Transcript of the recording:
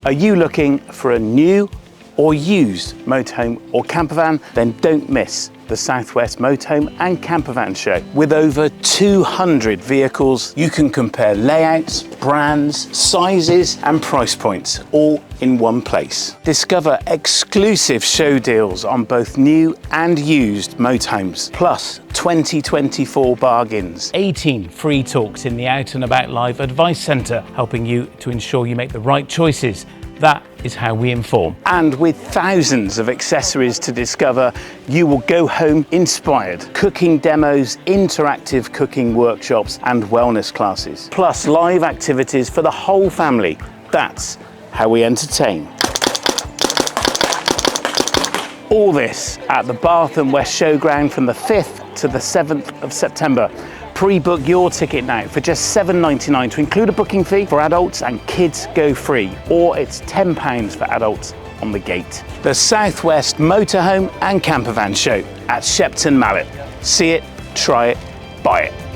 Are you looking for a new or used motorhome or campervan? Then don't miss the Southwest Motorhome and Campervan Show. With over 200 vehicles, you can compare layouts, brands, sizes and price points all in one place. Discover exclusive show deals on both new and used motorhomes, plus 2024 bargains. 18 free talks in the Out and About Live Advice Centre, helping you to ensure you make the right choices. That is how we inform. And with thousands of accessories to discover, you will go home inspired. Cooking demos, interactive cooking workshops and wellness classes, plus live activities for the whole family. That's how we entertain. All this at the Bath and West Showground from the 5th to the 7th of September. Pre-book your ticket now for just £7.99 to include a booking fee for adults, and kids go free, or it's £10 for adults on the gate. The Southwest Motorhome and Campervan Show at Shepton, Mallet. See it, try it, buy it.